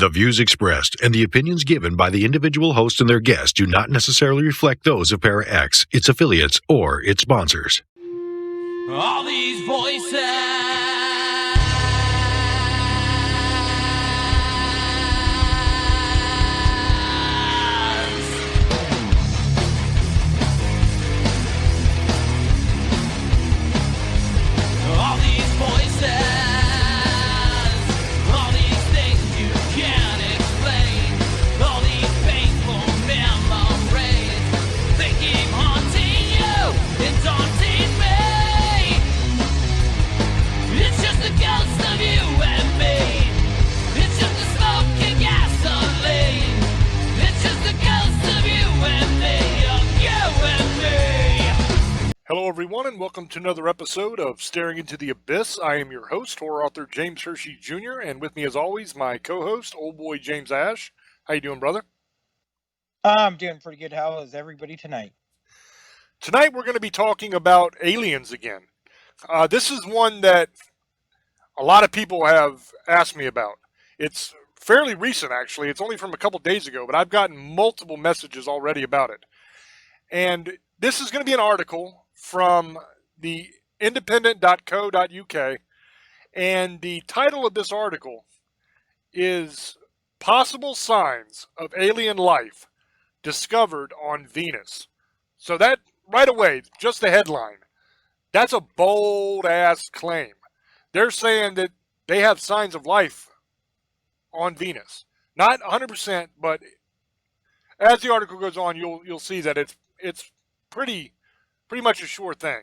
The views expressed and the opinions given by the individual host and their guests do not necessarily reflect those of ParaX, its affiliates, or its sponsors. All these voices. All these voices. All these things you can't explain. All these painful memories. They keep haunting you and daunting me. It's just the ghost of you and me. It's just the smoke and gasoline. It's just the ghost of you and me. Of you and me. Hello, everyone, and welcome to another episode of Staring into the Abyss. I am your host, horror author James Hershey Jr., and with me, as always, my co-host, old boy James Ash. How you doing, brother? I'm doing pretty good. How is everybody tonight? Tonight, we're going to be talking about aliens again. This is one that a lot of people have asked me about. It's fairly recent, actually. It's only from a couple days ago, but I've gotten multiple messages already about it. And this is going to be an article from the independent.co.uk, and the title of this article is Possible Signs of Alien Life Discovered on Venus. So that, right away, just the headline, that's a bold-ass claim. They're saying that they have signs of life on Venus. Not 100%, but as the article goes on, you'll see that it's pretty much a sure thing.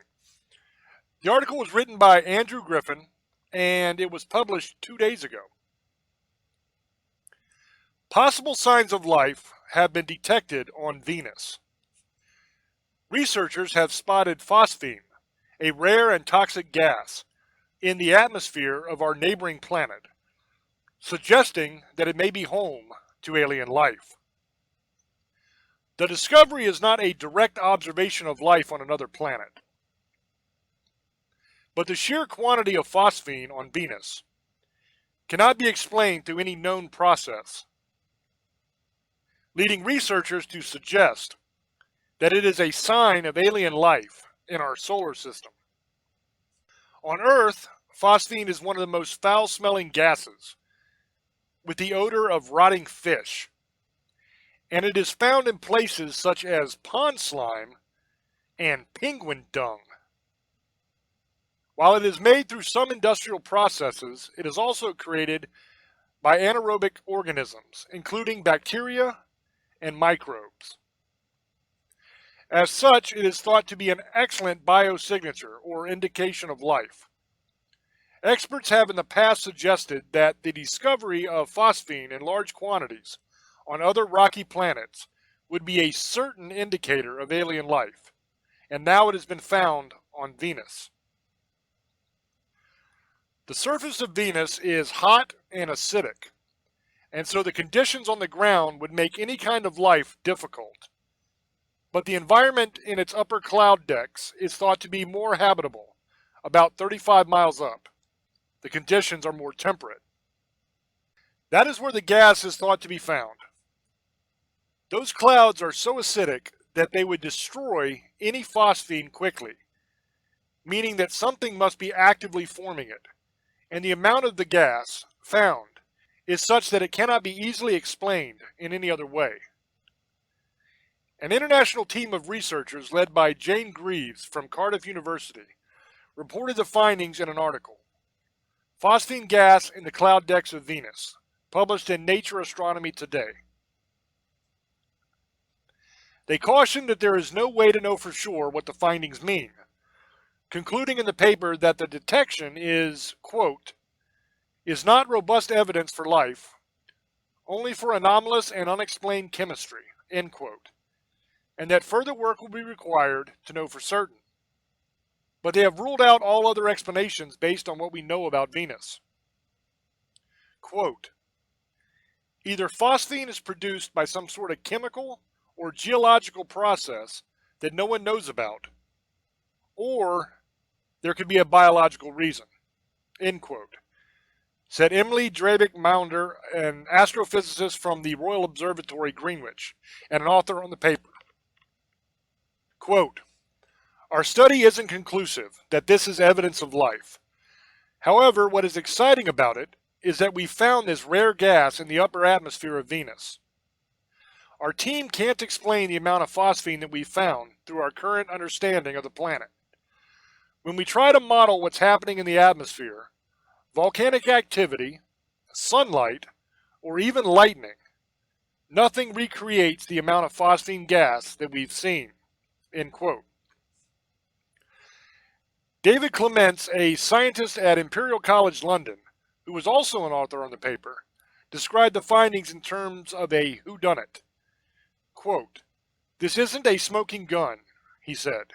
The article was written by Andrew Griffin, and it was published 2 days ago. Possible signs of life have been detected on Venus. Researchers have spotted phosphine, a rare and toxic gas, in the atmosphere of our neighboring planet, suggesting that it may be home to alien life. The discovery is not a direct observation of life on another planet, but the sheer quantity of phosphine on Venus cannot be explained through any known process, leading researchers to suggest that it is a sign of alien life in our solar system. On Earth, phosphine is one of the most foul-smelling gases, with the odor of rotting fish, and it is found in places such as pond slime and penguin dung. While it is made through some industrial processes, it is also created by anaerobic organisms, including bacteria and microbes. As such, it is thought to be an excellent biosignature or indication of life. Experts have in the past suggested that the discovery of phosphine in large quantities on other rocky planets would be a certain indicator of alien life, and now it has been found on Venus. The surface of Venus is hot and acidic, and so the conditions on the ground would make any kind of life difficult. But the environment in its upper cloud decks is thought to be more habitable, about 35 miles up. The conditions are more temperate. That is where the gas is thought to be found. Those clouds are so acidic that they would destroy any phosphine quickly, meaning that something must be actively forming it, and the amount of the gas found is such that it cannot be easily explained in any other way. An international team of researchers led by Jane Greaves from Cardiff University reported the findings in an article, Phosphine Gas in the Cloud Decks of Venus, published in Nature Astronomy Today. They cautioned that there is no way to know for sure what the findings mean, concluding in the paper that the detection is, quote, is not robust evidence for life, only for anomalous and unexplained chemistry, end quote, and that further work will be required to know for certain. But they have ruled out all other explanations based on what we know about Venus. Quote, either phosphine is produced by some sort of chemical or geological process that no one knows about, or there could be a biological reason, end quote. said Emily Drabik-Maunder, an astrophysicist from the Royal Observatory, Greenwich, and an author on the paper. Quote, "Our study isn't conclusive that this is evidence of life. However, what is exciting about it is that we found this rare gas in the upper atmosphere of Venus. Our team can't explain the amount of phosphine that we found through our current understanding of the planet. When we try to model what's happening in the atmosphere, volcanic activity, sunlight, or even lightning, nothing recreates the amount of phosphine gas that we've seen." End quote. David Clements, a scientist at Imperial College London, who was also an author on the paper, described the findings in terms of a whodunit. Quote, "This isn't a smoking gun," he said.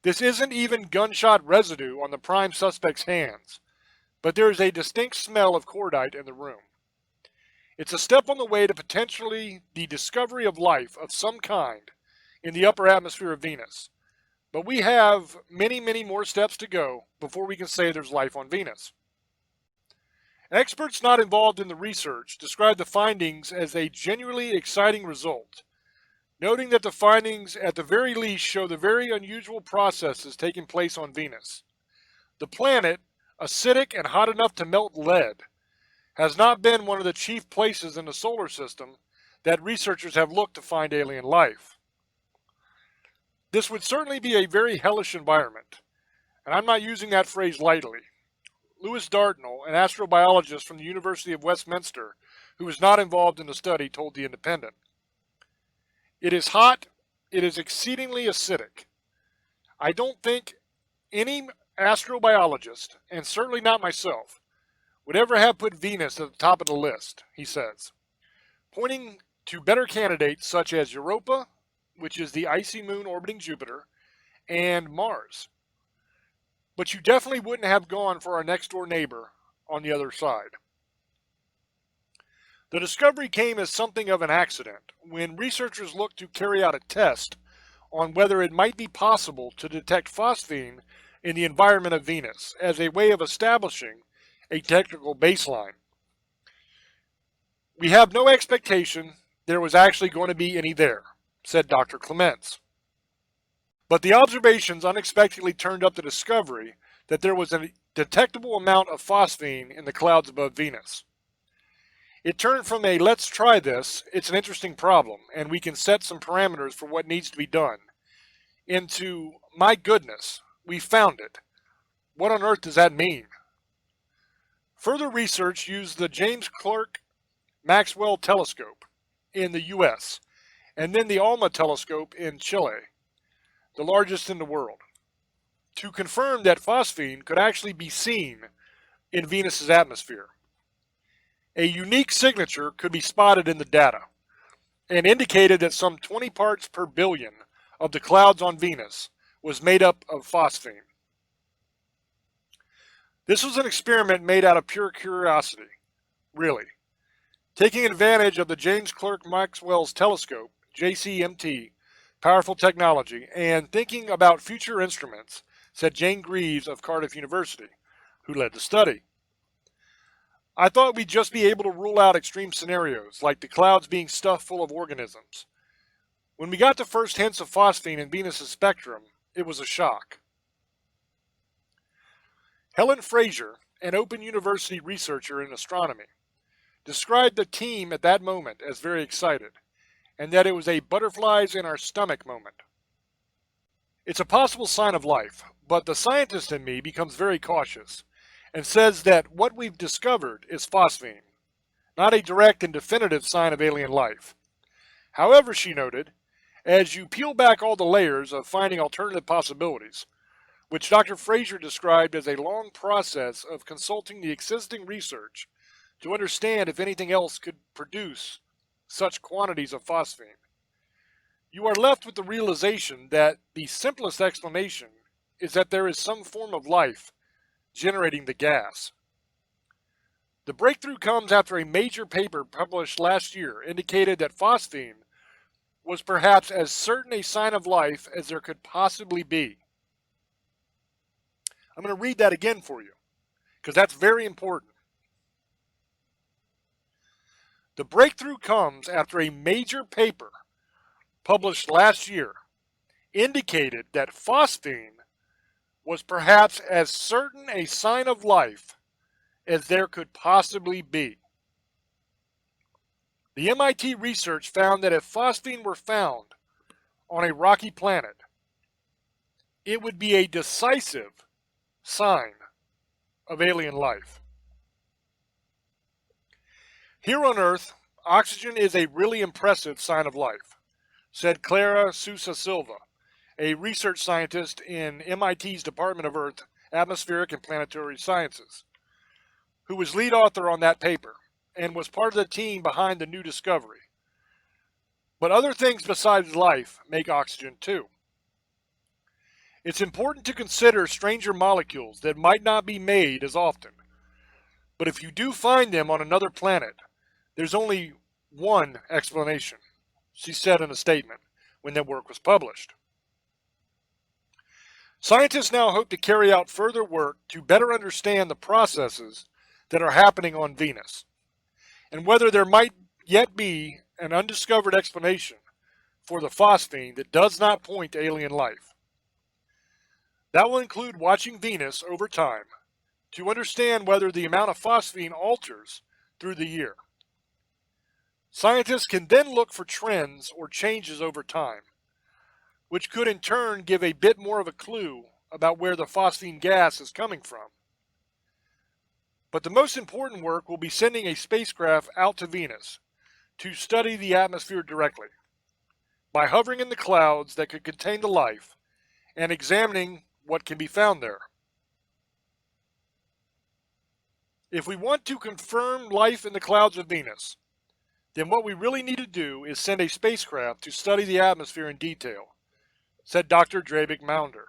"This isn't even gunshot residue on the prime suspect's hands, but there is a distinct smell of cordite in the room. It's a step on the way to potentially the discovery of life of some kind in the upper atmosphere of Venus. But we have many, many more steps to go before we can say there's life on Venus." Experts not involved in the research described the findings as a genuinely exciting result, noting that the findings at the very least show the very unusual processes taking place on Venus. The planet, acidic and hot enough to melt lead, has not been one of the chief places in the solar system that researchers have looked to find alien life. This would certainly be a very hellish environment, and I'm not using that phrase lightly. Lewis Dartnell, an astrobiologist from the University of Westminster, who was not involved in the study, told The Independent, "It is hot, it is exceedingly acidic. I don't think any astrobiologist, and certainly not myself, would ever have put Venus at the top of the list," he says, pointing to better candidates such as Europa, which is the icy moon orbiting Jupiter, and Mars. But you definitely wouldn't have gone for our next door neighbor on the other side. The discovery came as something of an accident when researchers looked to carry out a test on whether it might be possible to detect phosphine in the environment of Venus as a way of establishing a technical baseline. "We have no expectation there was actually going to be any there," said Dr. Clements. But the observations unexpectedly turned up the discovery that there was a detectable amount of phosphine in the clouds above Venus. It turned from a "let's try this, it's an interesting problem, and we can set some parameters for what needs to be done," into "my goodness, we found it. What on earth does that mean?" Further research used the James Clerk Maxwell Telescope in the U.S., and then the ALMA telescope in Chile, the largest in the world, to confirm that phosphine could actually be seen in Venus's atmosphere. A unique signature could be spotted in the data, and indicated that some 20 parts per billion of the clouds on Venus was made up of phosphine. This was an experiment made out of pure curiosity, really, taking advantage of the James Clerk Maxwell's telescope, JCMT, powerful technology, and thinking about future instruments, said Jane Greaves of Cardiff University, who led the study. "I thought we'd just be able to rule out extreme scenarios, like the clouds being stuffed full of organisms. When we got the first hints of phosphine in Venus's spectrum, it was a shock." Helen Fraser, an Open University researcher in astronomy, described the team at that moment as very excited, and that it was a butterflies in our stomach moment. "It's a possible sign of life, but the scientist in me becomes very cautious and says that what we've discovered is phosphine, not a direct and definitive sign of alien life. However," she noted, "as you peel back all the layers of finding alternative possibilities, which Dr. Fraser described as a long process of consulting the existing research to understand if anything else could produce such quantities of phosphine, you are left with the realization that the simplest explanation is that there is some form of life generating the gas." The breakthrough comes after a major paper published last year indicated that phosphine was perhaps as certain a sign of life as there could possibly be. I'm going to read that again for you, because that's very important. The breakthrough comes after a major paper published last year indicated that phosphine was perhaps as certain a sign of life as there could possibly be. The MIT research found that if phosphine were found on a rocky planet, it would be a decisive sign of alien life. Here on Earth, oxygen is a really impressive sign of life, said Clara Sousa Silva, a research scientist in MIT's Department of Earth, Atmospheric and Planetary Sciences, who was lead author on that paper and was part of the team behind the new discovery. But other things besides life make oxygen too. It's important to consider stranger molecules that might not be made as often, but if you do find them on another planet, there's only one explanation, she said in a statement when that work was published. Scientists now hope to carry out further work to better understand the processes that are happening on Venus, and whether there might yet be an undiscovered explanation for the phosphine that does not point to alien life. That will include watching Venus over time to understand whether the amount of phosphine alters through the year. Scientists can then look for trends or changes over time, which could in turn give a bit more of a clue about where the phosphine gas is coming from. But the most important work will be sending a spacecraft out to Venus to study the atmosphere directly by hovering in the clouds that could contain the life and examining what can be found there. If we want to confirm life in the clouds of Venus, then what we really need to do is send a spacecraft to study the atmosphere in detail, said Dr. Drabik Maunder.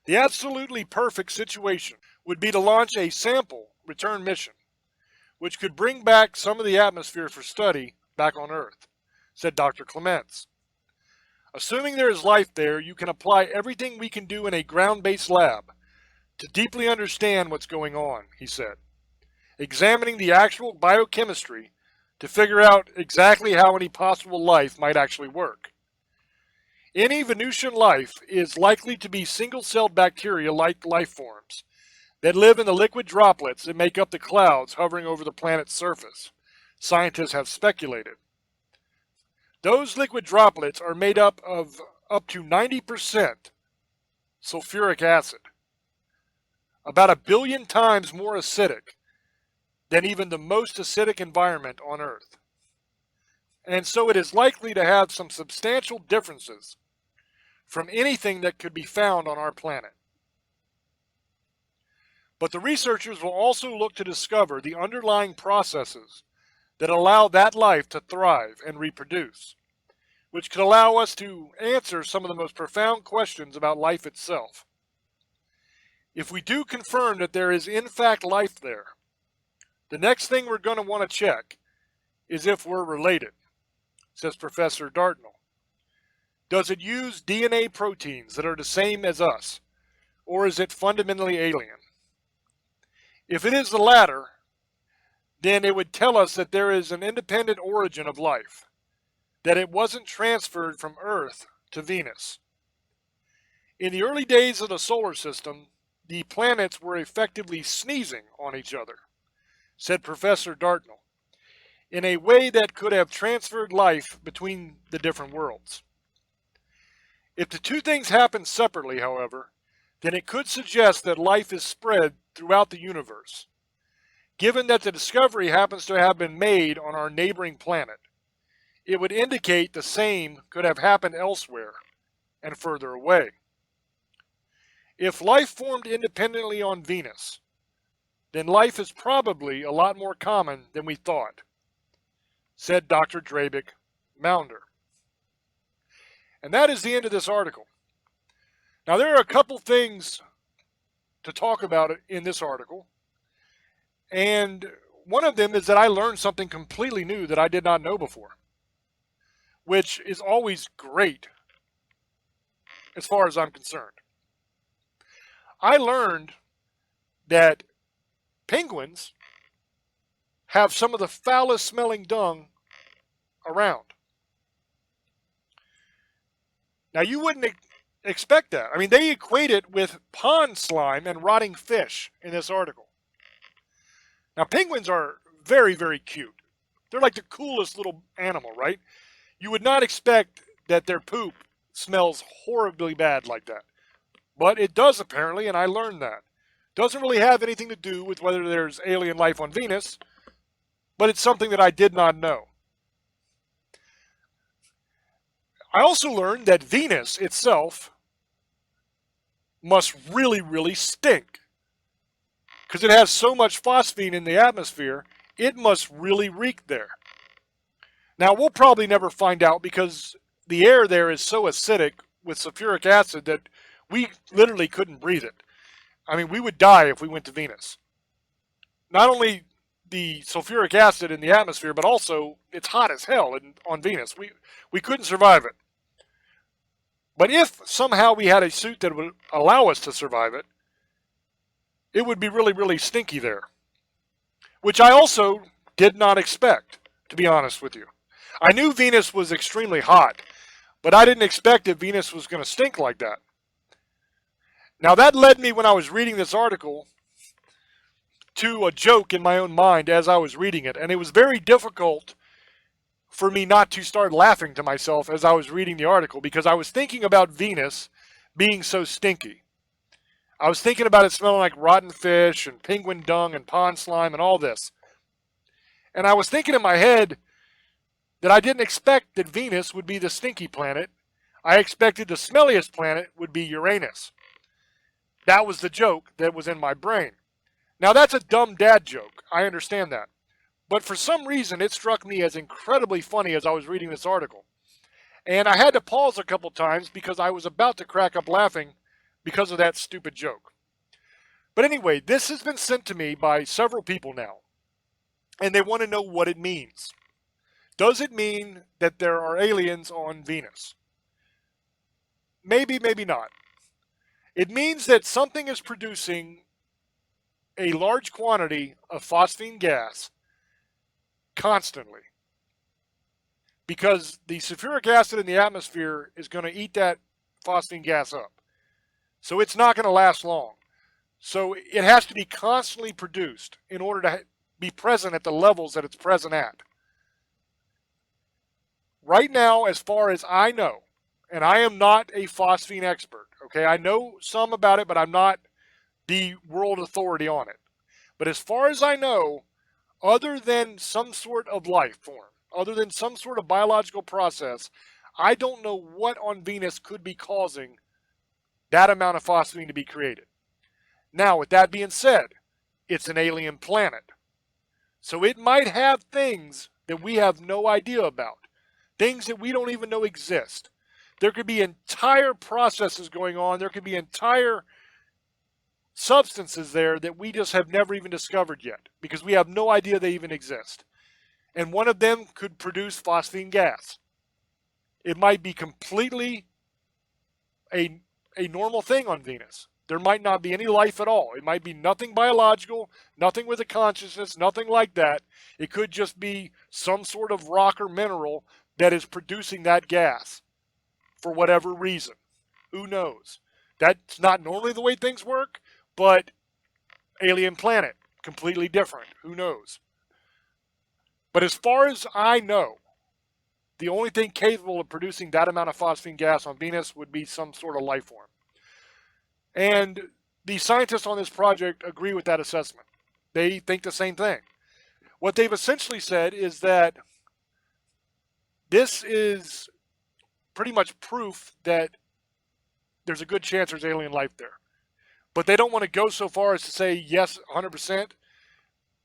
The absolutely perfect situation would be to launch a sample return mission, which could bring back some of the atmosphere for study back on Earth, said Dr. Clements. Assuming there is life there, you can apply everything we can do in a ground-based lab to deeply understand what's going on, he said, examining the actual biochemistry to figure out exactly how any possible life might actually work. Any Venusian life is likely to be single-celled bacteria-like life forms that live in the liquid droplets that make up the clouds hovering over the planet's surface, scientists have speculated. Those liquid droplets are made up of up to 90% sulfuric acid, about 1 billion times more acidic than even the most acidic environment on Earth. And so it is likely to have some substantial differences from anything that could be found on our planet. But the researchers will also look to discover the underlying processes that allow that life to thrive and reproduce, which could allow us to answer some of the most profound questions about life itself. If we do confirm that there is in fact life there, the next thing we're going to want to check is if we're related, says Professor Dartnell. Does it use DNA proteins that are the same as us, or is it fundamentally alien? If it is the latter, then it would tell us that there is an independent origin of life, that it wasn't transferred from Earth to Venus. In the early days of the solar system, the planets were effectively sneezing on each other, said Professor Dartnell, in a way that could have transferred life between the different worlds. If the two things happen separately, however, then it could suggest that life is spread throughout the universe. Given that the discovery happens to have been made on our neighboring planet, it would indicate the same could have happened elsewhere and further away. If life formed independently on Venus, then life is probably a lot more common than we thought, said Dr. Drabik Maunder. And that is the end of this article. Now, there are a couple things to talk about in this article, and one of them is that I learned something completely new that I did not know before, which is always great as far as I'm concerned. I learned that penguins have some of the foulest smelling dung around. Now, you wouldn't expect that. I mean, they equate it with pond slime and rotting fish in this article. Now, penguins are very, very cute. They're like the coolest little animal, right? You would not expect that their poop smells horribly bad like that. But it does apparently, and I learned that. Doesn't really have anything to do with whether there's alien life on Venus, but it's something that I did not know. I also learned that Venus itself must really, really stink. Because it has so much phosphine in the atmosphere, it must really reek there. Now, we'll probably never find out because the air there is so acidic with sulfuric acid that we literally couldn't breathe it. I mean, we would die if we went to Venus. Not only the sulfuric acid in the atmosphere, but also it's hot as hell on Venus. We couldn't survive it. But if somehow we had a suit that would allow us to survive it, it would be really, really stinky there. Which I also did not expect, to be honest with you. I knew Venus was extremely hot, but I didn't expect that Venus was going to stink like that. Now that led me, when I was reading this article, to a joke in my own mind as I was reading it. And it was very difficult for me not to start laughing to myself as I was reading the article, because I was thinking about Venus being so stinky. I was thinking about it smelling like rotten fish and penguin dung and pond slime and all this. And I was thinking in my head that I didn't expect that Venus would be the stinky planet. I expected the smelliest planet would be Uranus. That was the joke that was in my brain. Now that's a dumb dad joke. I understand that. But for some reason it struck me as incredibly funny as I was reading this article. And I had to pause a couple times because I was about to crack up laughing because of that stupid joke. But anyway, this has been sent to me by several people now. And they want to know what it means. Does it mean that there are aliens on Venus? Maybe, maybe not. It means that something is producing a large quantity of phosphine gas constantly. Because the sulfuric acid in the atmosphere is going to eat that phosphine gas up. So it's not going to last long. So it has to be constantly produced in order to be present at the levels that it's present at. Right now, as far as I know, and I am not a phosphine expert, okay? I know some about it, but I'm not the world authority on it. But as far as I know, other than some sort of life form, other than some sort of biological process, I don't know what on Venus could be causing that amount of phosphine to be created. Now, with that being said, it's an alien planet. So it might have things that we have no idea about. Things that we don't even know exist. There could be entire processes going on. There could be entire substances there that we just have never even discovered yet because we have no idea they even exist. And one of them could produce phosphine gas. It might be completely a normal thing on Venus. There might not be any life at all. It might be nothing biological, nothing with a consciousness, nothing like that. It could just be some sort of rock or mineral that is producing that gas for whatever reason. Who knows? That's not normally the way things work, but alien planet, completely different. Who knows? But as far as I know, the only thing capable of producing that amount of phosphine gas on Venus would be some sort of life form. And the scientists on this project agree with that assessment. They think the same thing. What they've essentially said is that this is pretty much proof that there's a good chance there's alien life there. But they don't want to go so far as to say yes 100%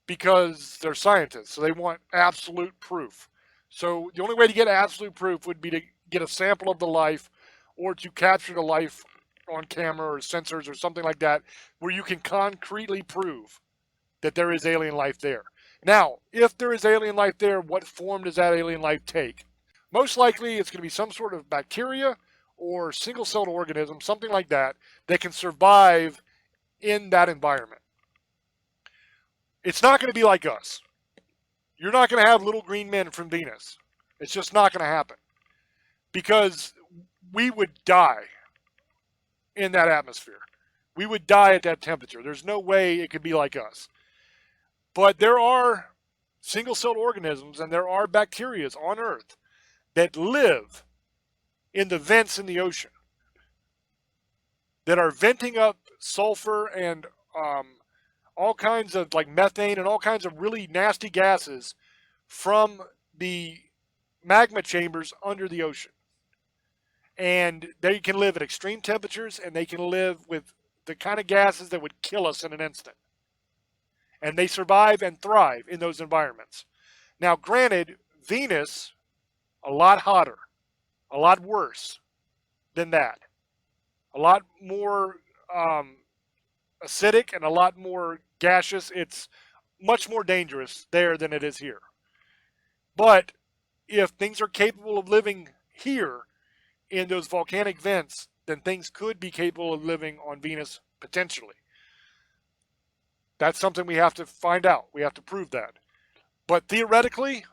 because they're scientists. So they want absolute proof. So the only way to get absolute proof would be to get a sample of the life or to capture the life on camera or sensors or something like that where you can concretely prove that there is alien life there. Now, if there is alien life there, what form does that alien life take? Most likely it's going to be some sort of bacteria or single-celled organism, something like that, that can survive in that environment. It's not going to be like us. you're not going to have little green men from Venus. It's just not going to happen because we would die in that atmosphere. We would die at that temperature. There's no way it could be like us. But there are single-celled organisms and there are bacteria on Earth that live in the vents in the ocean that are venting up sulfur and all kinds of like methane and all kinds of really nasty gases from the magma chambers under the ocean. And they can live at extreme temperatures and they can live with the kind of gases that would kill us in an instant. And they survive and thrive in those environments. Now, granted, Venus, a lot hotter, a lot worse than that. A lot more acidic and a lot more gaseous. It's much more dangerous there than it is here. But if things are capable of living here in those volcanic vents, then things could be capable of living on Venus potentially. That's something we have to find out. We have to prove that. But theoretically,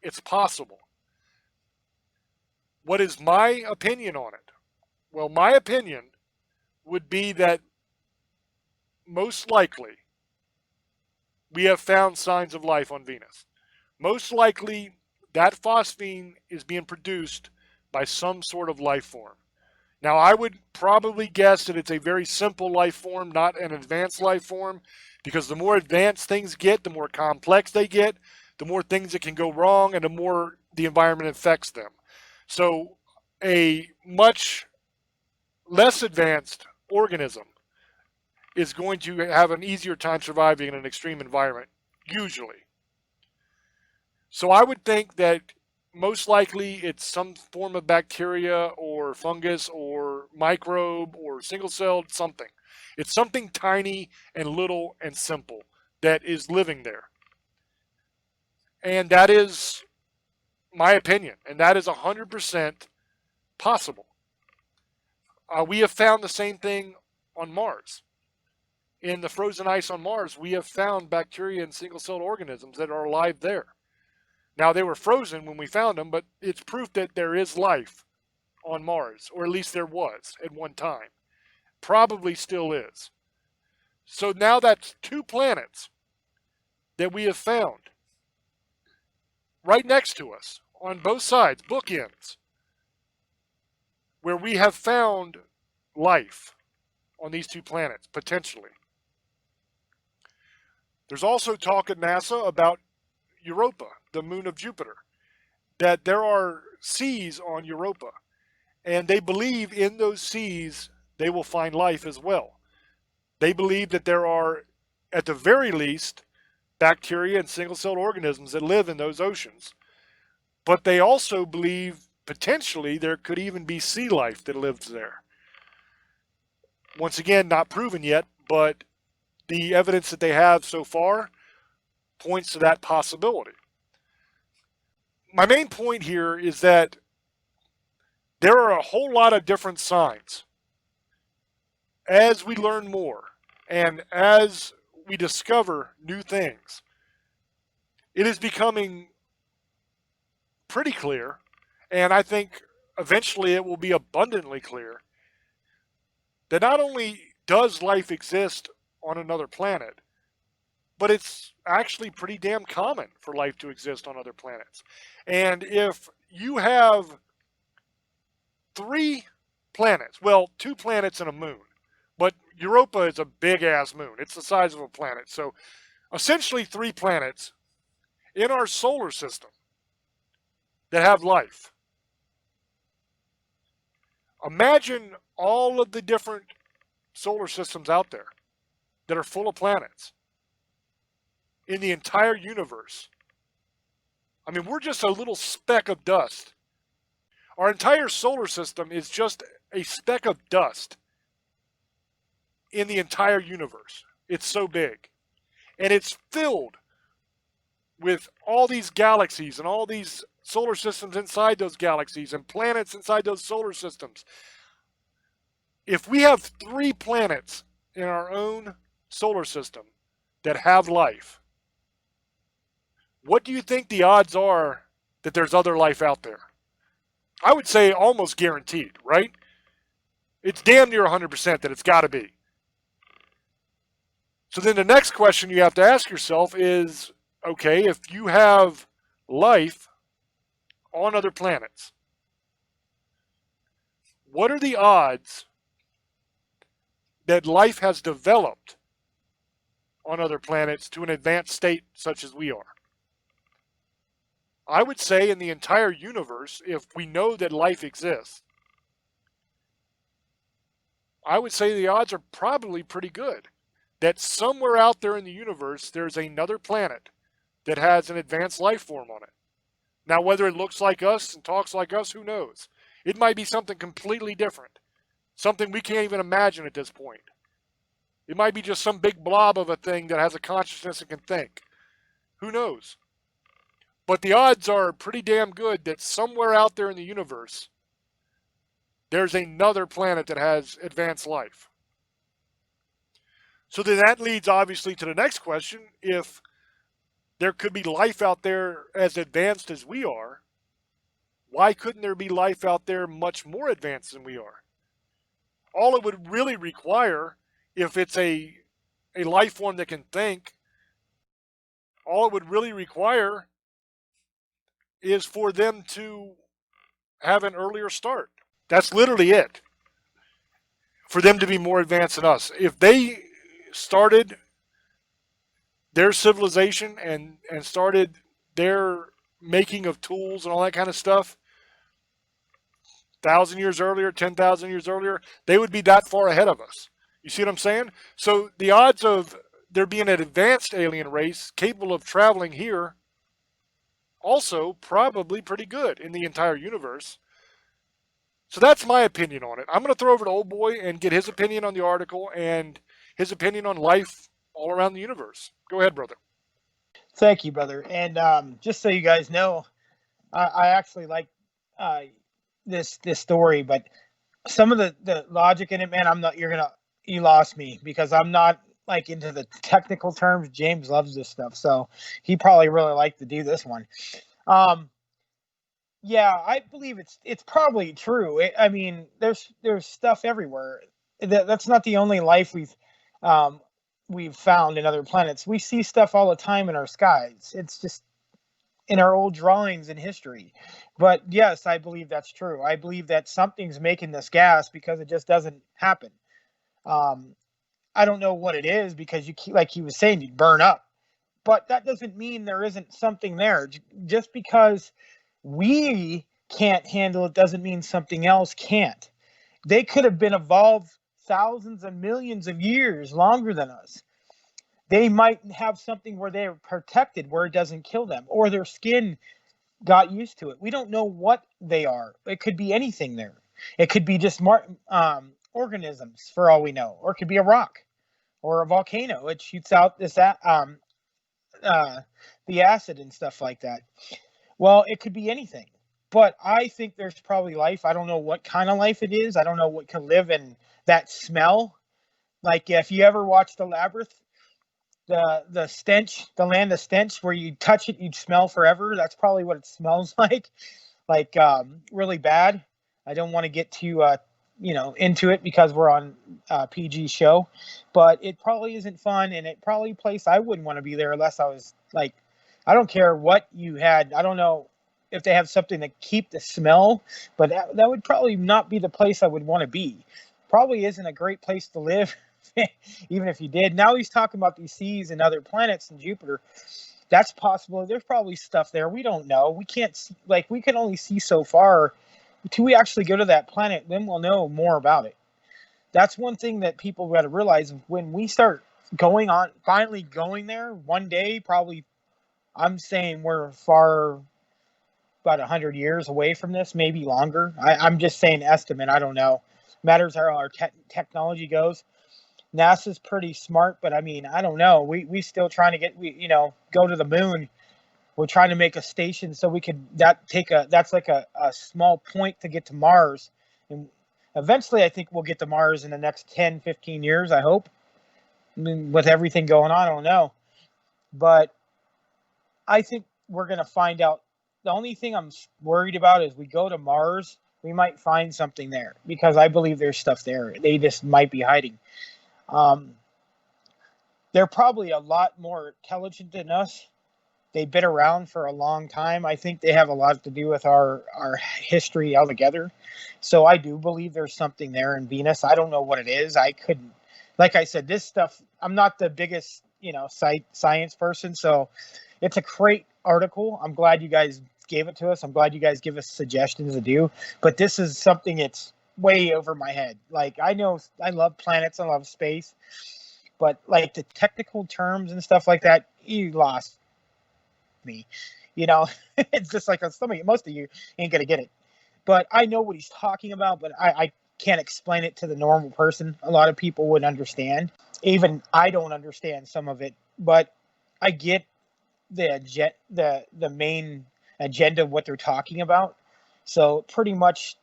it's possible. What is my opinion on it? Well, my opinion would be that most likely we have found signs of life on Venus. Most likely that phosphine is being produced by some sort of life form. Now, I would probably guess that it's a very simple life form, not an advanced life form, because the more advanced things get, the more complex they get, the more things that can go wrong, and the more the environment affects them. So a much less advanced organism is going to have an easier time surviving in an extreme environment, usually. So I would think that most likely it's some form of bacteria or fungus or microbe or single-celled something. It's something tiny and little and simple that is living there. And that is my opinion. And that is 100% possible. We have found the same thing on Mars. In the frozen ice on Mars, we have found bacteria and single-celled organisms that are alive there. Now, they were frozen when we found them, but it's proof that there is life on Mars, or at least there was at one time. Probably still is. So now that's 2 planets that we have found right next to us on both sides, bookends, where we have found life on these 2 planets, potentially. There's also talk at NASA about Europa, the moon of Jupiter, that there are seas on Europa, and they believe in those seas they will find life as well. They believe that there are, at the very least, bacteria and single-celled organisms that live in those oceans. But they also believe potentially there could even be sea life that lives there. Once again, not proven yet, but the evidence that they have so far points to that possibility. My main point here is that there are a whole lot of different signs. As we learn more and as we discover new things, it is becoming pretty clear, and I think eventually it will be abundantly clear, that not only does life exist on another planet, but it's actually pretty damn common for life to exist on other planets. And if you have 3 planets, well, 2 planets and a moon, but Europa is a big-ass moon. It's the size of a planet. So essentially 3 planets in our solar system that have life. Imagine all of the different solar systems out there that are full of planets in the entire universe. I mean, we're just a little speck of dust. Our entire solar system is just a speck of dust in the entire universe. It's so big. And it's filled with all these galaxies and all these solar systems inside those galaxies and planets inside those solar systems. If we have 3 planets in our own solar system that have life, what do you think the odds are that there's other life out there? I would say almost guaranteed, right? It's damn near 100% that it's got to be. So then the next question you have to ask yourself is, okay, if you have life on other planets, what are the odds that life has developed on other planets to an advanced state such as we are? I would say in the entire universe, if we know that life exists, I would say the odds are probably pretty good that somewhere out there in the universe there's another planet that has an advanced life form on it. Now, whether it looks like us and talks like us, who knows? It might be something completely different, something we can't even imagine at this point. It might be just some big blob of a thing that has a consciousness and can think. Who knows? But the odds are pretty damn good that somewhere out there in the universe, there's another planet that has advanced life. So then that leads obviously to the next question. If there could be life out there as advanced as we are, why couldn't there be life out there much more advanced than we are? All it would really require, if it's a life form that can think, all it would really require is for them to have an earlier start. That's literally it. For them to be more advanced than us. If they started their civilization and started their making of tools and all that kind of stuff 1,000 years earlier, 10,000 years earlier, they would be that far ahead of us. You see what I'm saying? So the odds of there being an advanced alien race capable of traveling here also probably pretty good in the entire universe. So that's my opinion on it. I'm going to throw over to Old Boy and get his opinion on the article and his opinion on life all around the universe. Go ahead, brother. Thank you, brother. And just so you guys know, I actually like this story, but some of the logic in it, man, you lost me because I'm not like into the technical terms. James loves this stuff, so he probably really liked to do this one. Yeah, I believe it's probably true. I mean, there's stuff everywhere. That's not the only life we've found in other planets. We see stuff all the time in our skies. It's just in our old drawings in history. But yes, I believe that's true. I believe that something's making this gas because it just doesn't happen. I don't know what it is because like he was saying, you'd burn up. But that doesn't mean there isn't something there. Just because we can't handle it doesn't mean something else can't. They could have been evolved thousands and millions of years longer than us. They might have something where they're protected, where it doesn't kill them, or their skin got used to it. We don't know what they are. It could be anything there. It could be just organisms, for all we know, or it could be a rock or a volcano. It shoots out this the acid and stuff like that. Well, it could be anything. But I think there's probably life. I don't know what kind of life it is. I don't know what can live in that smell. Like if you ever watched The Labyrinth, the stench, the land of stench, where you touch it, you'd smell forever. That's probably what it smells like really bad. I don't want to get too into it because we're on PG show, but it probably isn't fun, and it probably a place I wouldn't want to be there unless I was like, I don't care what you had. I don't know if they have something to keep the smell, but that would probably not be the place I would want to be. Probably isn't a great place to live, even if you did. Now he's talking about these seas and other planets and Jupiter. That's possible. There's probably stuff there. We don't know. We can't see, we can only see so far. Until we actually go to that planet, then we'll know more about it. That's one thing that people got to realize when we start finally going there one day, probably, I'm saying we're about 100 years away from this, maybe longer. I'm just saying estimate. I don't know. Matters how our technology goes. NASA's pretty smart, but I mean, I don't know. We still trying to go to the moon. We're trying to make a station so we could that's like a small point to get to Mars. And eventually I think we'll get to Mars in the next 10, 15 years, I hope. I mean, with everything going on, I don't know. But I think we're going to find out. The only thing I'm worried about is we go to Mars, we might find something there because I believe there's stuff there. They just might be hiding. Um, they're probably a lot more intelligent than us. They've been around for a long time. I think they have a lot to do with our history altogether. So I do believe there's something there in Venus. I don't know what it is. I couldn't, like I said, this stuff, I'm not the biggest, science person. So it's a great article. I'm glad you guys gave it to us. I'm glad you guys give us suggestions to do. But this is something that's way over my head. Like, I know I love planets, I love space. But like the technical terms and stuff like that, you lost me. It's just like most of you ain't gonna get it. But I know what he's talking about, but I can't explain it to the normal person. A lot of people wouldn't understand. Even I don't understand some of it, but I get the main agenda of what they're talking about. So pretty much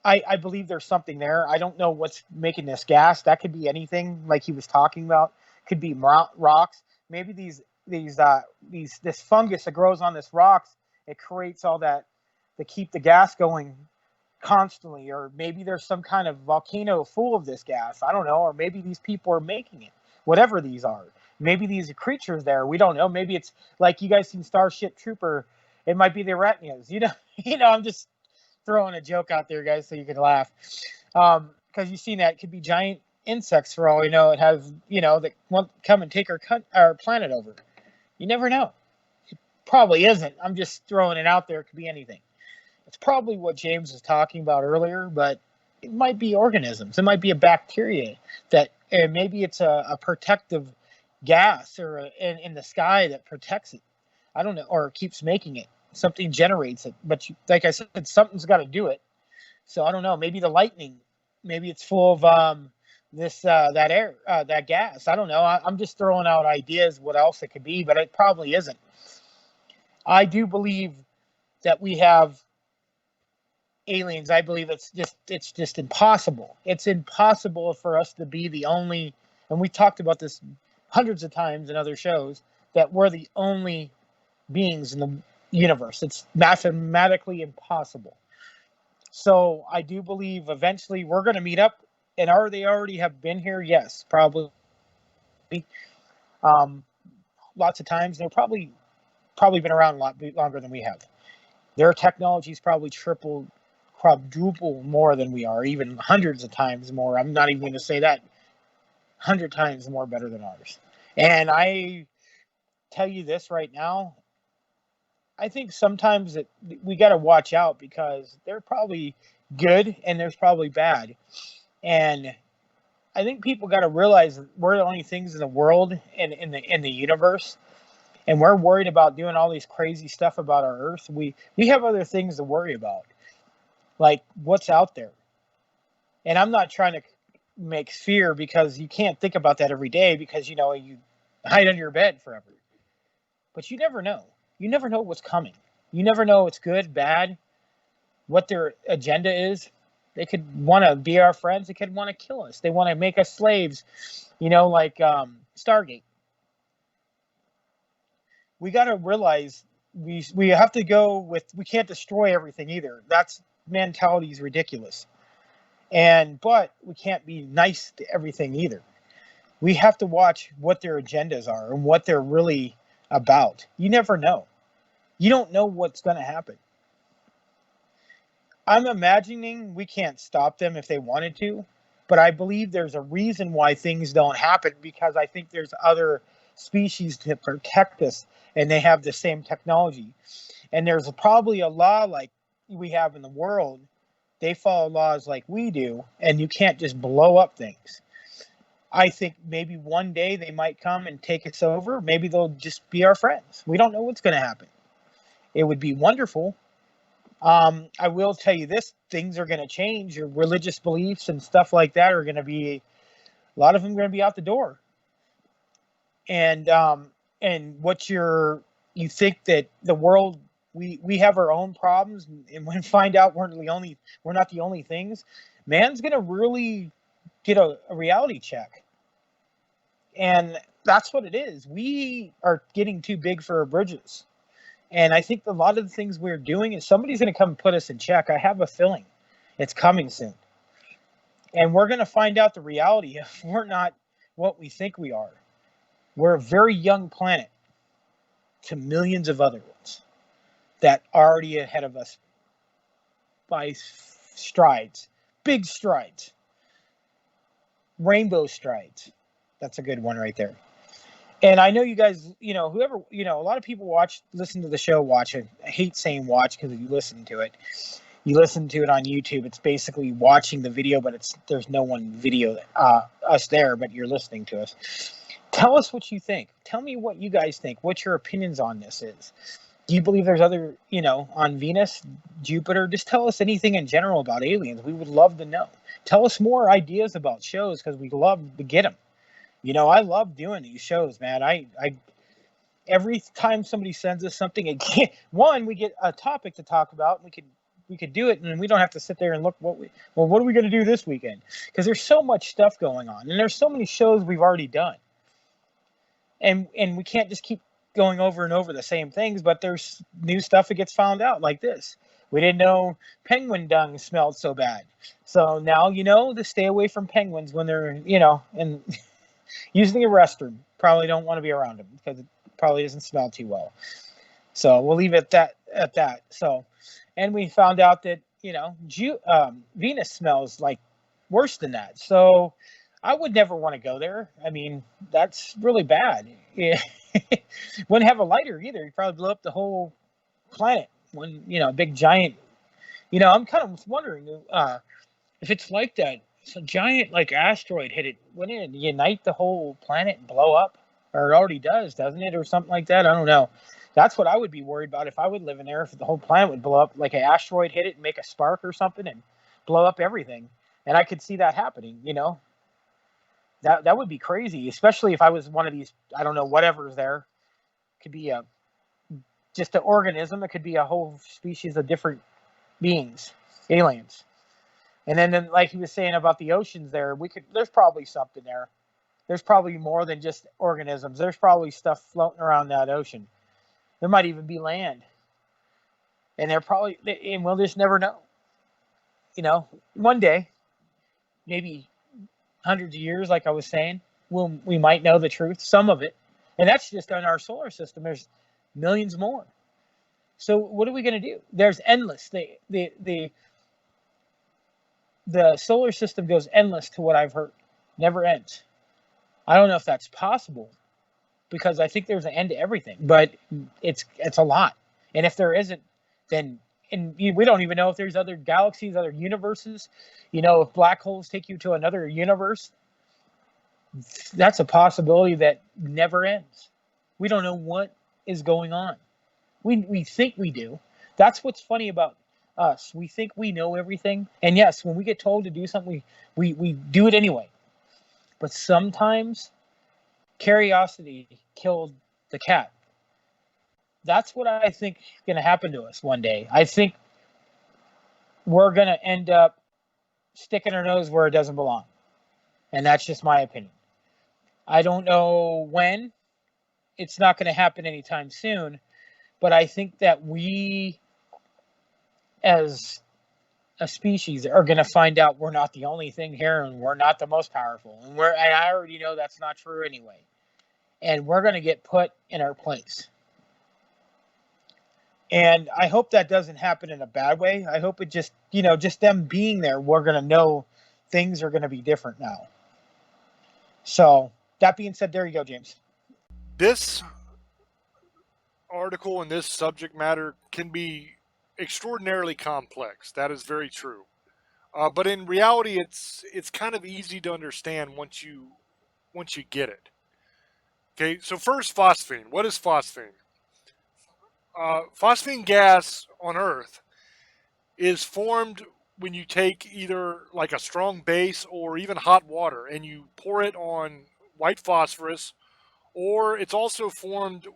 I believe there's something there. I don't know what's making this gas. That could be anything like he was talking about. Could be rocks. Maybe this fungus that grows on this rocks, it creates all that to keep the gas going constantly. Or maybe there's some kind of volcano full of this gas. I don't know. Or maybe these people are making it. Whatever these are. Maybe these are creatures there. We don't know. Maybe it's like you guys seen Starship Trooper. It might be the Arachnids. I'm just throwing a joke out there, guys, so you can laugh. Because you've seen that. It could be giant insects for all we know. It has, that want to come and take our planet over. You never know. It probably isn't. I'm just throwing it out there. It could be anything. It's probably what James was talking about earlier, but it might be organisms. It might be a bacteria that, and maybe it's a protective gas or in the sky that protects it. I don't know, or keeps making it. Something generates it, but like I said, something's got to do it. So I don't know. Maybe the lightning. Maybe it's full of that air, that gas. I don't know. I'm just throwing out ideas what else it could be, but it probably isn't. I do believe that we have aliens. I believe it's just impossible. It's impossible for us to be the only, and we talked about this hundreds of times in other shows, that we're the only beings in the universe. It's mathematically impossible. So I do believe eventually we're going to meet up. And are they already have been here? Yes, probably. Lots of times. They're probably been around a lot longer than we have. Their technology is probably triple, quadruple more than we are, even hundreds of times more. I'm not even going to say that. 100 times more better than ours. And I tell you this right now, I think sometimes that we got to watch out because they're probably good and there's probably bad. And I think people got to realize we're the only things in the world and in the universe. And we're worried about doing all these crazy stuff about our Earth. We have other things to worry about, like what's out there. And I'm not trying to make fear, because you can't think about that every day because, you hide under your bed forever. But you never know. You never know what's coming. You never know what's good, bad, what their agenda is. They could want to be our friends. They could want to kill us. They want to make us slaves, like Stargate. We got to realize we have to go with, we can't destroy everything either. That's mentality is ridiculous. But we can't be nice to everything either. We have to watch what their agendas are and what they're really about. You never know. You don't know what's going to happen. I'm imagining we can't stop them if they wanted to, but I believe there's a reason why things don't happen, because I think there's other species to protect us and they have the same technology. And there's probably a law like we have in the world. They follow laws like we do, and you can't just blow up things. I think maybe one day they might come and take us over. Maybe they'll just be our friends. We don't know what's going to happen. It would be wonderful. I will tell you this, things are going to change. Your religious beliefs and stuff like that are going to be, a lot of them are going to be out the door. And what you think that the world, we have our own problems, and when we find out we're not the only things, man's going to really get a reality check. And that's what it is. We are getting too big for our britches. And I think a lot of the things we're doing is somebody's going to come and put us in check. I have a feeling it's coming soon. And we're going to find out the reality if we're not what we think we are. We're a very young planet to millions of other ones that are already ahead of us by strides, big strides, rainbow strides. That's a good one right there. And I know you guys, whoever, a lot of people listen to the show, watch it. I hate saying watch because you listen to it. You listen to it on YouTube. It's basically watching the video, but there's no one video us there, but you're listening to us. Tell us what you think. Tell me what you guys think. What your opinions on this is. Do you believe there's other, on Venus, Jupiter? Just tell us anything in general about aliens. We would love to know. Tell us more ideas about shows because we love to get them. I love doing these shows, man. I every time somebody sends us something, we get a topic to talk about. We could do it, and we don't have to sit there and look what are we going to do this weekend? Because there's so much stuff going on, and there's so many shows we've already done, and we can't just keep going over and over the same things. But there's new stuff that gets found out, like this. We didn't know penguin dung smelled so bad, so now to stay away from penguins when they're and using a restroom. Probably don't want to be around them because it probably doesn't smell too well. So we'll leave it at that. So, and we found out that Venus smells like worse than that. So I would never want to go there. I mean, that's really bad. Yeah. Wouldn't have a lighter either. You'd probably blow up the whole planet. When a big giant. I'm kind of wondering if it's like that. If a giant asteroid hit it, wouldn't it unite the whole planet and blow up? Or it already does, doesn't it? Or something like that? I don't know. That's what I would be worried about if I would live in there, if the whole planet would blow up, like an asteroid hit it and make a spark or something and blow up everything. And I could see that happening, That would be crazy, especially if I was one of these, I don't know, whatever's there. It could be just an organism. It could be a whole species of different beings, aliens. And then like he was saying about the oceans there, there's probably something there. There's probably more than just organisms. There's probably stuff floating around that ocean. There might even be land. And we'll just never know. One day, maybe hundreds of years, like I was saying, we might know the truth, some of it. And that's just on our solar system. There's millions more. So what are we going to do? There's endless. The solar system goes endless to what I've heard. Never ends. I don't know if that's possible because I think there's an end to everything, but it's a lot. And if there isn't, then we don't even know if there's other galaxies, other universes. If black holes take you to another universe, that's a possibility that never ends. We don't know what is going on. We think we do. That's what's funny about us. We think we know everything. And yes, when we get told to do something, we do it anyway. But sometimes curiosity killed the cat. That's what I think is going to happen to us one day. I think we're going to end up sticking our nose where it doesn't belong. And that's just my opinion. I don't know when. It's not going to happen anytime soon. But I think that we, as a species, are going to find out we're not the only thing here and we're not the most powerful. And I already know that's not true anyway. And we're going to get put in our place. And I hope that doesn't happen in a bad way. I hope it just them being there, we're going to know things are going to be different now. So that being said, there you go, James. This article and this subject matter can be extraordinarily complex. That is very true. But in reality, it's kind of easy to understand once you get it. Okay, so first, phosphine. What is phosphine? Phosphine gas on Earth is formed when you take either like a strong base or even hot water and you pour it on white phosphorus, or it's also formed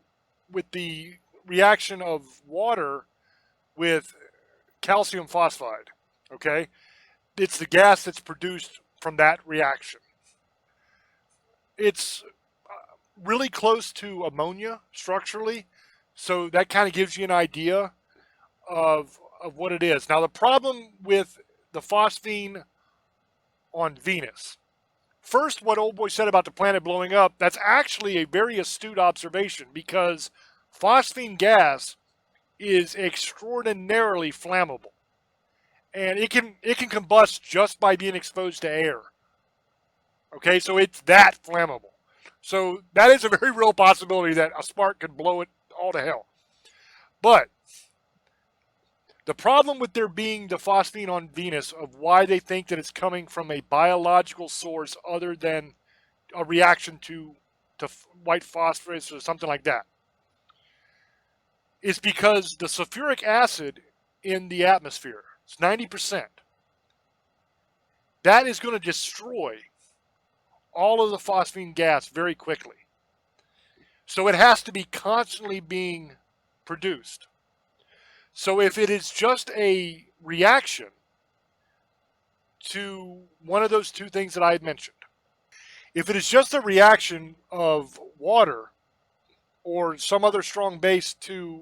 with the reaction of water with calcium phosphide. Okay, it's the gas that's produced from that reaction. It's really close to ammonia structurally, So that kind of gives you an idea of what it is. Now, the problem with the phosphine on Venus. First, what Old Boy said about the planet blowing up, that's actually a very astute observation because phosphine gas is extraordinarily flammable. And it can combust just by being exposed to air. Okay, so it's that flammable. So that is a very real possibility that a spark could blow it all to hell. But the problem with there being the phosphine on Venus, of why they think that it's coming from a biological source other than a reaction to white phosphorus or something like that, is because the sulfuric acid in the atmosphere, it's 90%. That is going to destroy all of the phosphine gas very quickly. So it has to be constantly being produced. So if it is just a reaction to one of those two things that I had mentioned, if it is just a reaction of water or some other strong base to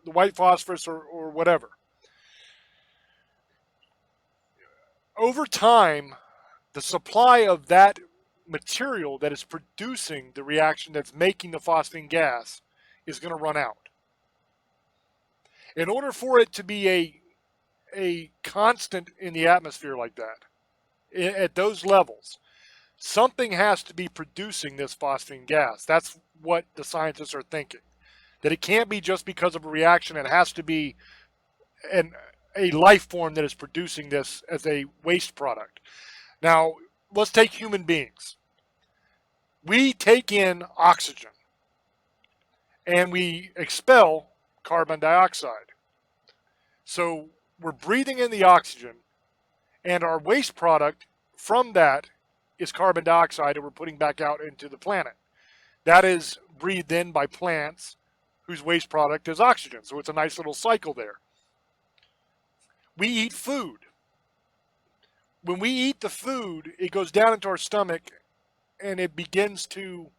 the white phosphorus or whatever, over time, the supply of that material that is producing the reaction that's making the phosphine gas is going to run out. In order for it to be a constant in the atmosphere like that, at those levels, something has to be producing this phosphine gas. That's what the scientists are thinking. That it can't be just because of a reaction. It has to be a life form that is producing this as a waste product. Now, let's take human beings. We take in oxygen and we expel carbon dioxide. So we're breathing in the oxygen, and our waste product from that is carbon dioxide that we're putting back out into the planet. That is breathed in by plants whose waste product is oxygen. So it's a nice little cycle there. We eat food. When we eat the food, it goes down into our stomach and it begins to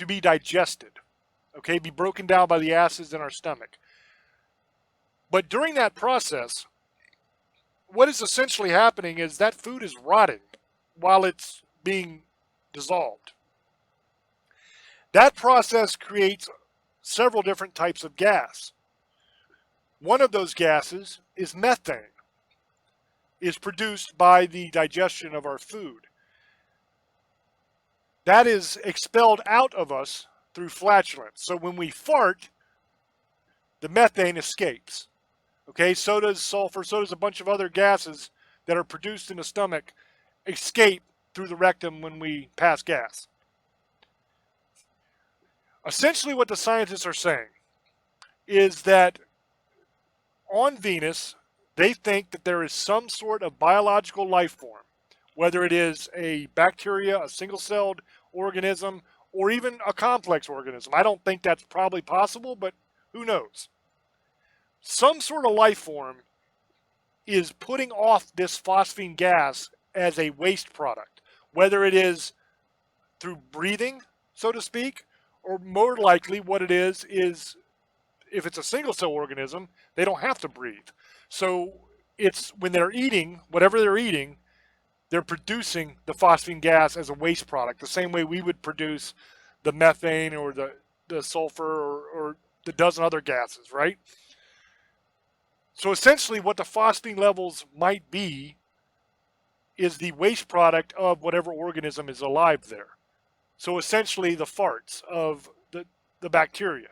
be digested. Okay, be broken down by the acids in our stomach. But during that process, what is essentially happening is that food is rotting while it's being dissolved. That process creates several different types of gas. One of those gases is methane, is produced by the digestion of our food. That is expelled out of us through flatulence. So when we fart, the methane escapes. Okay, so does sulfur, so does a bunch of other gases that are produced in the stomach escape through the rectum when we pass gas. Essentially what the scientists are saying is that on Venus, they think that there is some sort of biological life form, whether it is a bacteria, a single-celled organism, or even a complex organism. I don't think that's probably possible, but who knows? Some sort of life form is putting off this phosphine gas as a waste product, whether it is through breathing, so to speak, or more likely what it is if it's a single-cell organism, they don't have to breathe. So it's when they're eating, whatever they're eating, they're producing the phosphine gas as a waste product, the same way we would produce the methane or the sulfur or the dozen other gases, right? So essentially what the phosphine levels might be is the waste product of whatever organism is alive there. So essentially the farts of the bacteria.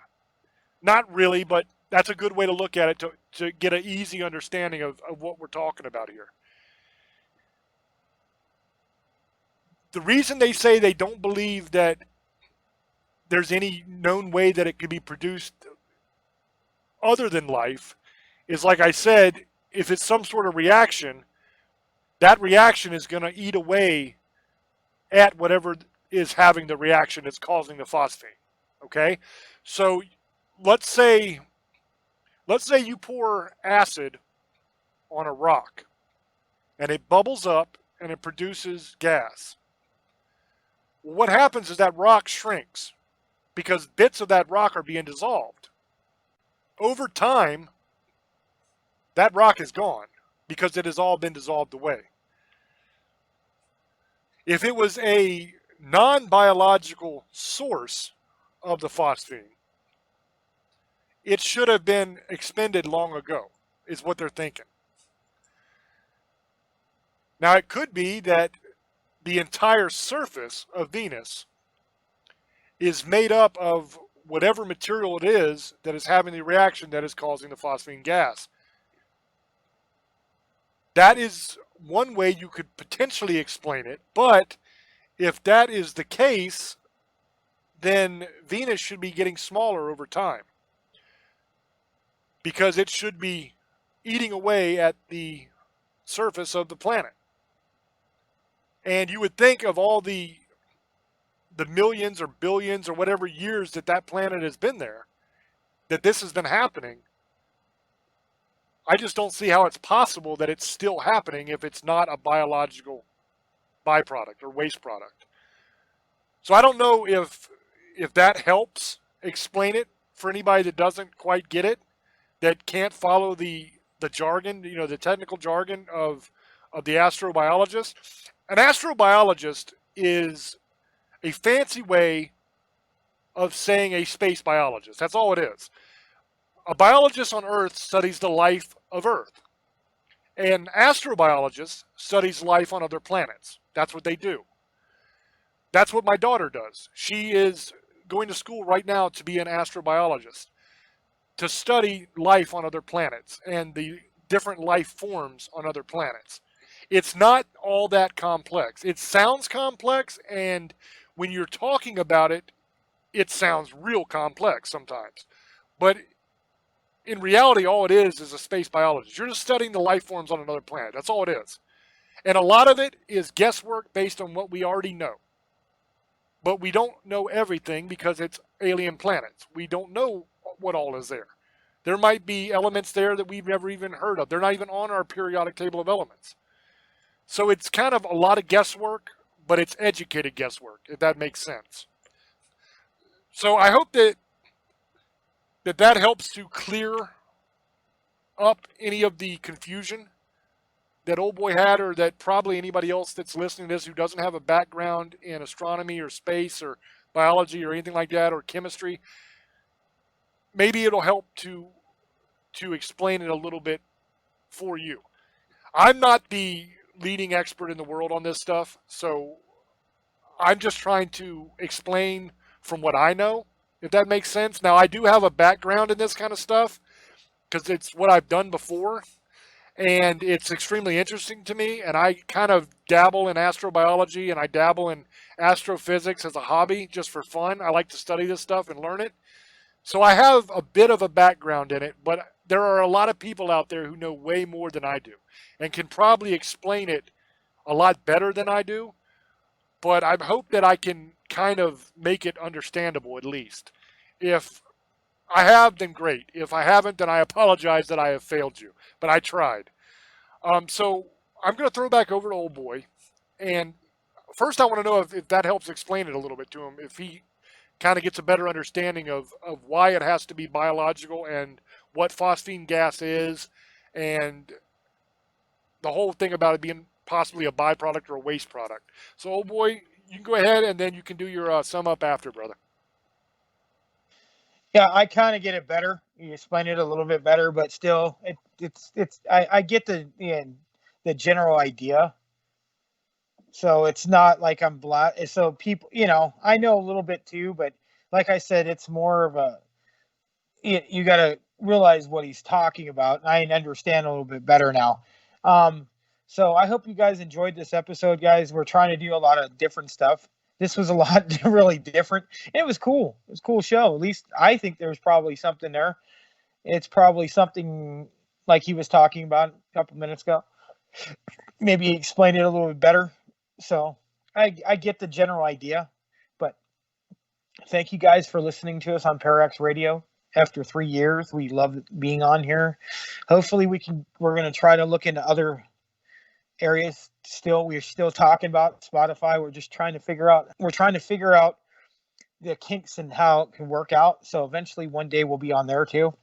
Not really, but that's a good way to look at it to get an easy understanding of what we're talking about here. The reason they say they don't believe that there's any known way that it could be produced other than life is, like I said, if it's some sort of reaction, that reaction is going to eat away at whatever is having the reaction that's causing the phosphine. Okay? So let's say you pour acid on a rock and it bubbles up and it produces gas. Well, what happens is that rock shrinks because bits of that rock are being dissolved. Over time, that rock is gone because it has all been dissolved away. If it was a non-biological source of the phosphine, it should have been expended long ago, is what they're thinking. Now, it could be that the entire surface of Venus is made up of whatever material it is that is having the reaction that is causing the phosphine gas. That is one way you could potentially explain it, but if that is the case, then Venus should be getting smaller over time because it should be eating away at the surface of the planet. And you would think of all the millions or billions or whatever years that planet has been there, that this has been happening. I just don't see how it's possible that it's still happening if it's not a biological byproduct or waste product. So I don't know if that helps explain it for anybody that doesn't quite get it, that can't follow the jargon, the technical jargon of the astrobiologist. An astrobiologist is a fancy way of saying a space biologist. That's all it is. A biologist on Earth studies the life of Earth. An astrobiologist studies life on other planets. That's what they do. That's what my daughter does. She is going to school right now to be an astrobiologist, to study life on other planets and the different life forms on other planets. It's not all that complex. It sounds complex, and when you're talking about it, it sounds real complex sometimes. But in reality, all it is a space biologist. You're just studying the life forms on another planet. That's all it is. And a lot of it is guesswork based on what we already know. But we don't know everything because it's alien planets. We don't know what all is there. There might be elements there that we've never even heard of. They're not even on our periodic table of elements. So it's kind of a lot of guesswork, but it's educated guesswork, if that makes sense. So I hope that helps to clear up any of the confusion that old boy had, or that probably anybody else that's listening to this who doesn't have a background in astronomy or space or biology or anything like that, or chemistry. Maybe it'll help to explain it a little bit for you. I'm not the leading expert in the world on this stuff, so I'm just trying to explain from what I know, if that makes sense. Now, I do have a background in this kind of stuff because it's what I've done before, and it's extremely interesting to me, and I kind of dabble in astrobiology and I dabble in astrophysics as a hobby just for fun. I like to study this stuff and learn it. So I have a bit of a background in it, but there are a lot of people out there who know way more than I do and can probably explain it a lot better than I do. But I hope that I can kind of make it understandable at least. If I have, then great. If I haven't, then I apologize that I have failed you. But I tried. So I'm going to throw back over to old boy. And first I want to know if that helps explain it a little bit to him. If he kind of gets a better understanding of why it has to be biological and what phosphine gas is and the whole thing about it being possibly a byproduct or a waste product. So, old boy, you can go ahead and then you can do your sum up after, brother. Yeah, I kind of get it better. You explain it a little bit better, but still, I get the general idea. So it's not like I'm blind. So people, I know a little bit too, but like I said, it's more of you got to realize what he's talking about. I understand a little bit better now. So I hope you guys enjoyed this episode, guys. We're trying to do a lot of different stuff. This was a lot really different. It was cool. It was a cool show. At least I think there was probably something there. It's probably something like he was talking about a couple minutes ago. Maybe he explained it a little bit better. So I get the general idea, but thank you guys for listening to us on Parax Radio. After 3 years, we love being on here. Hopefully we're going to try to look into other areas. We're still talking about Spotify. We're trying to figure out the kinks and how it can work out. So eventually one day we'll be on there too.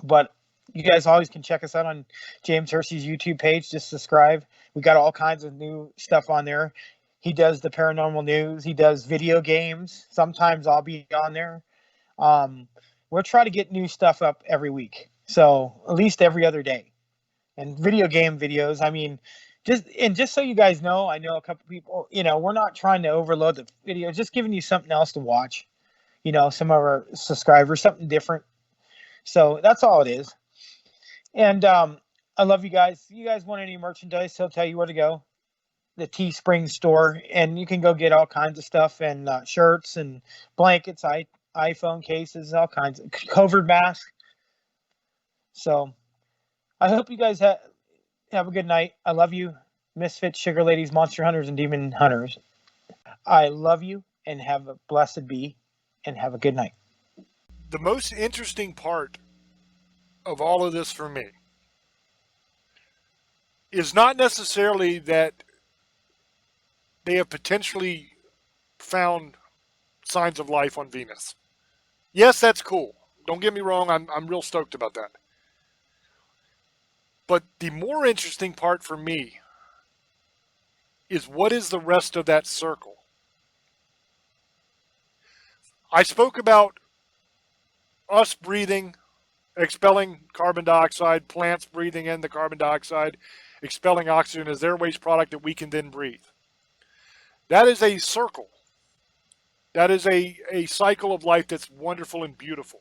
But you guys always can check us out on James Hersey's YouTube page. Just subscribe. We got all kinds of new stuff on there. He does the paranormal news. He does video games. Sometimes I'll be on there. We'll try to get new stuff up every week. So at least every other day. And video game videos. I mean, just so you guys know, I know a couple people, we're not trying to overload the video, just giving you something else to watch. Some of our subscribers, something different. So that's all it is. And I love you guys. You guys want any merchandise, he'll tell you where to go. The Teespring store, and you can go get all kinds of stuff, and shirts and blankets, iPhone cases, all kinds of covered masks. So I hope you guys have a good night. I love you, Misfits, Sugar Ladies, Monster Hunters, and Demon Hunters. I love you, and have a blessed be, and have a good night. The most interesting part of all of this for me is not necessarily that they have potentially found signs of life on Venus. Yes, that's cool. Don't get me wrong, I'm real stoked about that. But the more interesting part for me is what is the rest of that circle? I spoke about us breathing, expelling carbon dioxide, plants breathing in the carbon dioxide, expelling oxygen as their waste product that we can then breathe. That is a circle. That is a cycle of life that's wonderful and beautiful.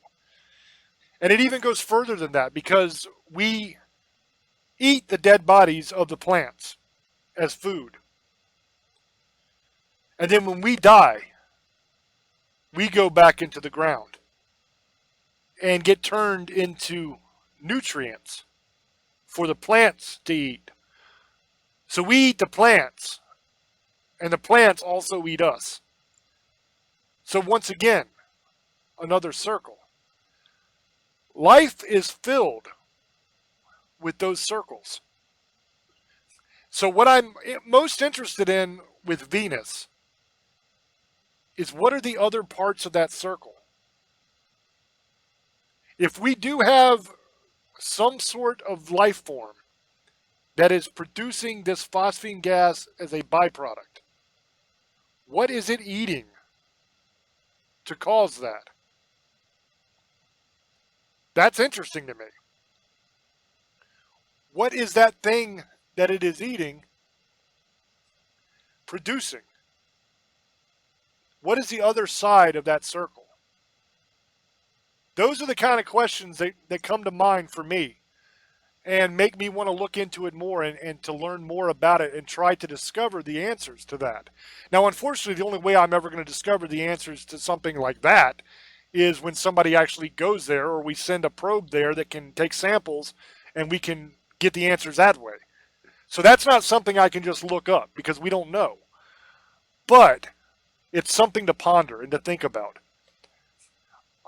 And it even goes further than that, because we eat the dead bodies of the plants as food. And then when we die, we go back into the ground and get turned into nutrients for the plants to eat. So we eat the plants, and the plants also eat us. So once again, another circle. Life is filled with those circles. So what I'm most interested in with Venus is, what are the other parts of that circle? If we do have some sort of life form that is producing this phosphine gas as a byproduct, what is it eating to cause that? That's interesting to me. What is that thing that it is eating producing? What is the other side of that circle? Those are the kind of questions that come to mind for me and make me want to look into it more and to learn more about it and try to discover the answers to that. Now, unfortunately, the only way I'm ever going to discover the answers to something like that is when somebody actually goes there, or we send a probe there that can take samples and we can get the answers that way. So that's not something I can just look up, because we don't know. But it's something to ponder and to think about.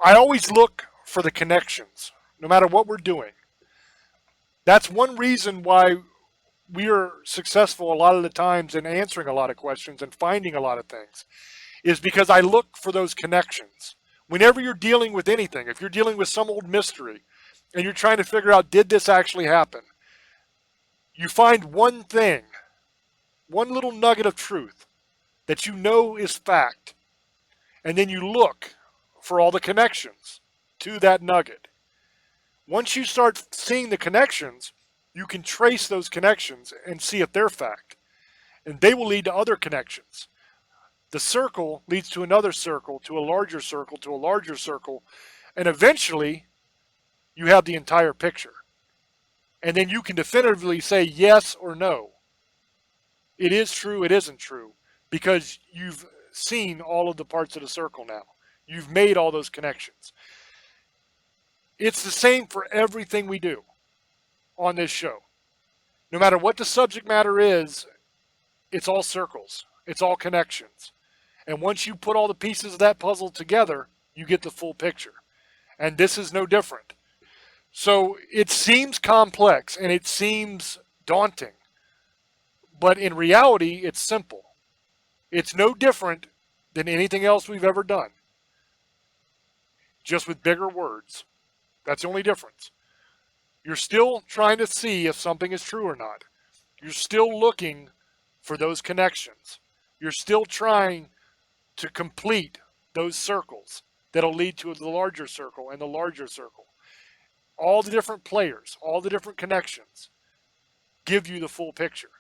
I always look for the connections, no matter what we're doing. That's one reason why we are successful a lot of the times in answering a lot of questions and finding a lot of things, is because I look for those connections. Whenever you're dealing with anything, if you're dealing with some old mystery and you're trying to figure out, did this actually happen? You find one thing, one little nugget of truth that you know is fact, and then you look for all the connections to that nugget. Once you start seeing the connections, you can trace those connections and see if they're fact. And they will lead to other connections. The circle leads to another circle, to a larger circle, to a larger circle, and eventually you have the entire picture. And then you can definitively say yes or no. It is true, it isn't true, because you've seen all of the parts of the circle now. You've made all those connections. It's the same for everything we do on this show. No matter what the subject matter is, it's all circles. It's all connections. And once you put all the pieces of that puzzle together, you get the full picture. And this is no different. So it seems complex and it seems daunting. But in reality, it's simple. It's no different than anything else we've ever done, just with bigger words. That's the only difference. You're still trying to see if something is true or not. You're still looking for those connections. You're still trying to complete those circles that'll lead to the larger circle and the larger circle. All the different players, all the different connections give you the full picture.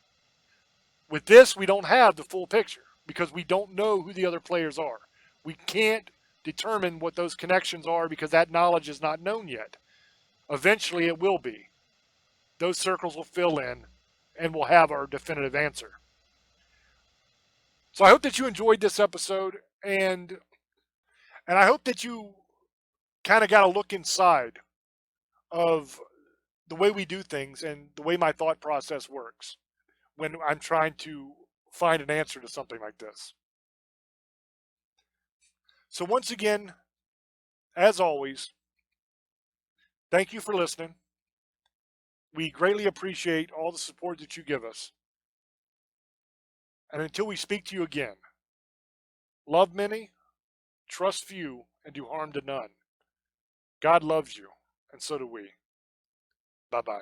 With this, we don't have the full picture because we don't know who the other players are. We can't determine what those connections are because that knowledge is not known yet. Eventually it will be. Those circles will fill in and we'll have our definitive answer. So I hope that you enjoyed this episode, and I hope that you kind of got a look inside of the way we do things and the way my thought process works when I'm trying to find an answer to something like this. So once again, as always, thank you for listening. We greatly appreciate all the support that you give us. And until we speak to you again, love many, trust few, and do harm to none. God loves you, and so do we. Bye-bye.